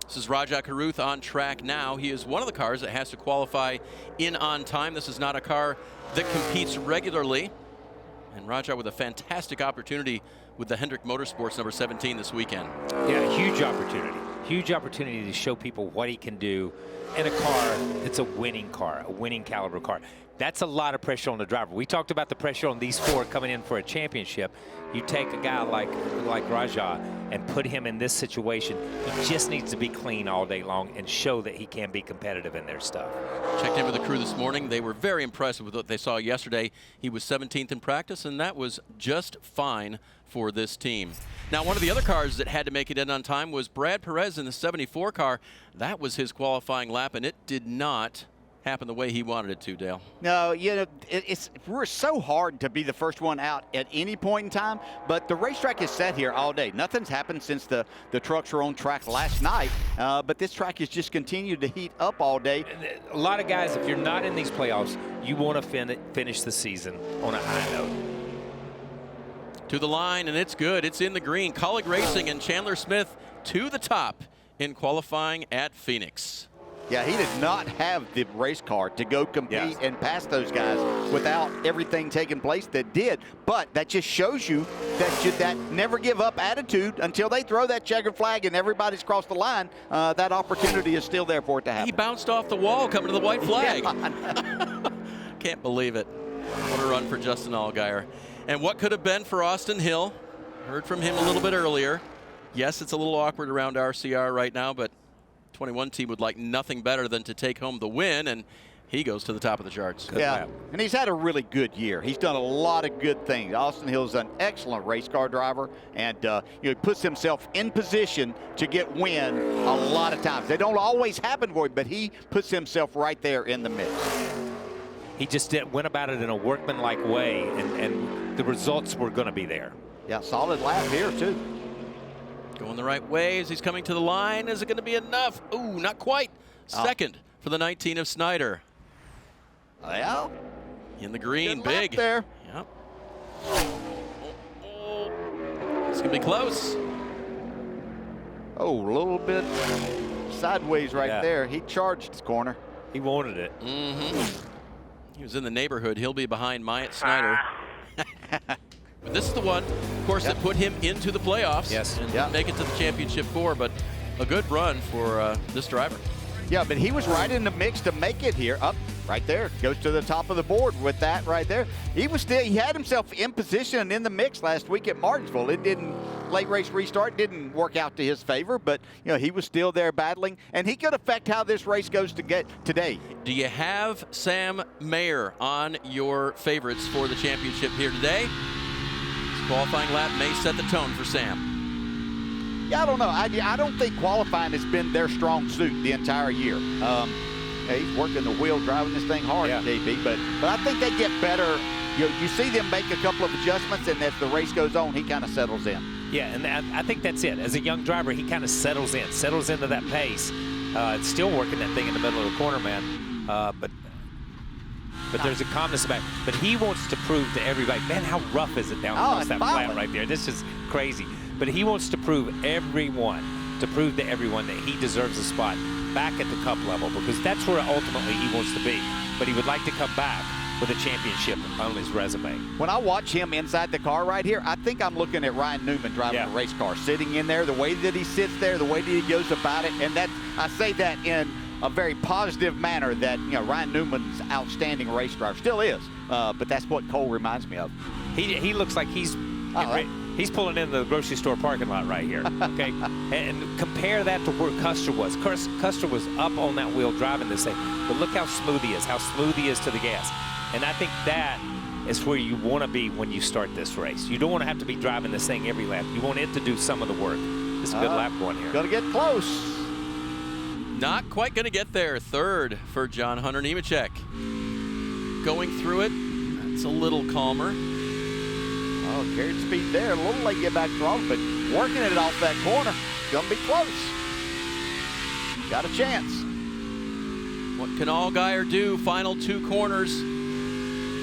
This is Rajah Caruth on track now. He is one of the cars that has to qualify in on time. This is not a car that competes regularly. And Rajah with a fantastic opportunity with the Hendrick Motorsports number 17 this weekend. Yeah, huge opportunity. Huge opportunity to show people what he can do in a car that's a winning car, a winning caliber car. That's a lot of pressure on the driver. We talked about the pressure on these four coming in for a championship. You take a guy like Rajah and put him in this situation. He just needs to be clean all day long and show that he can be competitive in their stuff. Checked in with the crew this morning. They were very impressed with what they saw yesterday. He was 17th in practice, and that was just fine for this team. Now, one of the other cars that had to make it in on time was Brad Perez in the 74 car. That was his qualifying lap, and it did not happen the way he wanted it to, Dale. No, you know, we're so hard to be the first one out at any point in time, but the racetrack is set here all day. Nothing's happened since the trucks were on track last night, but this track has just continued to heat up all day. A lot of guys, if you're not in these playoffs, you want to finish the season on a high note. To the line, and it's good. It's in the green. Colleague Racing and Chandler Smith to the top in qualifying at Phoenix. Yeah, he did not have the race car to go compete and pass those guys without everything taking place that did. But that just shows you that never give up attitude until they throw that checkered flag and everybody's crossed the line. That opportunity is still there for it to happen. He bounced off the wall coming to the white flag. Yeah. Can't believe it. What a run for Justin Allgaier. And what could have been for Austin Hill. Heard from him a little bit earlier. Yes, it's a little awkward around RCR right now, but 21 team would like nothing better than to take home the win, and he goes to the top of the charts. Yeah, and he's had a really good year. He's done a lot of good things. Austin Hill's an excellent race car driver, and you know, he puts himself in position to get win a lot of times. They don't always happen for him, but he puts himself right there in the mix. He just went about it in a workmanlike way, and the results were going to be there. Yeah, solid lap here, too. Going the right way as he's coming to the line. Is it going to be enough? Ooh, not quite. Second for the 19 of Snyder. Well, in the green, good big. lap there. Yep. It's going to be close. Oh, a little bit sideways right there. He charged his corner. He wanted it. He was in the neighborhood. He'll be behind Myatt Snyder. But this is the one, of course, that put him into the playoffs. Yes. And didn't make it to the championship four, but a good run for this driver. Yeah, but he was right in the mix to make it here. Up right there, goes to the top of the board with that right there. He had himself in position and in the mix last week at Martinsville. It didn't, late race restart didn't work out to his favor, but you know, he was still there battling, and he could affect how this race goes to get today. Do you have Sam Mayer on your favorites for the championship here today? This qualifying lap may set the tone for Sam. Yeah, I don't know. I don't think qualifying has been their strong suit the entire year. He's working the wheel, driving this thing hard, JB, but I think they get better. You see them make a couple of adjustments, and as the race goes on, he kind of settles in. Yeah, and I think that's it. As a young driver, he kind of settles into that pace. It's still working that thing in the middle of the corner, man. But there's a calmness about it. But he wants to prove to everybody, man, how rough is it down across that flat right there? This is crazy. But he wants to prove to everyone that he deserves a spot back at the Cup level, because that's where ultimately he wants to be. But he would like to come back with a championship on his resume. When I watch him inside the car right here, I think I'm looking at Ryan Newman driving a race car, sitting in there, the way that he sits there, the way that he goes about it, and that I say that in a very positive manner, that Ryan Newman's outstanding race driver, still is, but that's what Cole reminds me of. He looks like he's pulling in the grocery store parking lot right here. Okay, and compare that to where Custer was. Custer was up on that wheel driving this thing, but look how smooth he is to the gas. And I think that is where you want to be when you start this race. You don't want to have to be driving this thing every lap. You want it to do some of the work. It's a good lap going here. Gonna get close. Not quite going to get there. Third for John Hunter Nemechek. Going through it, it's a little calmer. Oh, carried speed there. A little late get back throttle, but working it off that corner. Gonna be close. Got a chance. What can Allgaier do? Final two corners.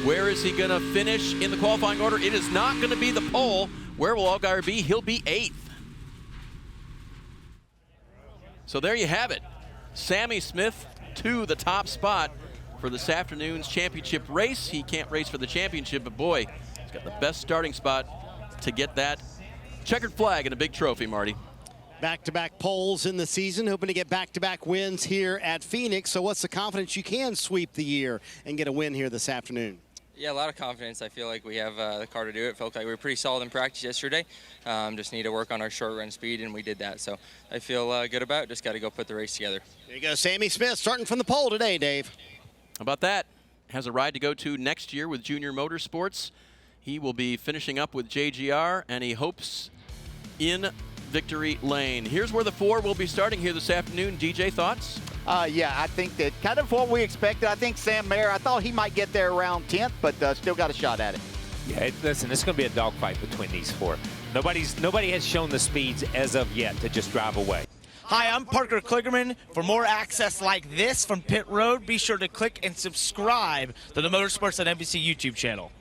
Where is he going to finish in the qualifying order? It is not going to be the pole. Where will Allgaier be? He'll be 8th. So there you have it. Sammy Smith to the top spot for this afternoon's championship race. He can't race for the championship, but boy, he's got the best starting spot to get that checkered flag and a big trophy, Marty. Back-to-back poles in the season, hoping to get back-to-back wins here at Phoenix. So what's the confidence you can sweep the year and get a win here this afternoon? Yeah, a lot of confidence. I feel like we have the car to do it. Felt like we were pretty solid in practice yesterday. Just need to work on our short run speed, and we did that. So I feel good about it. Just got to go put the race together. There you go, Sammy Smith starting from the pole today, Dave. How about that? Has a ride to go to next year with Junior Motorsports. He will be finishing up with JGR, and he hopes in victory lane. Here's where the 4 will be starting here this afternoon. DJ, thoughts? Yeah, I think that kind of what we expected. I think Sam Mayer, I thought he might get there around 10th, but still got a shot at it. Yeah, listen, it's going to be a dogfight between these 4. Nobody has shown the speeds as of yet to just drive away. Hi, I'm Parker Kligerman. For more access like this from Pit Road, be sure to click and subscribe to the Motorsports on NBC YouTube channel.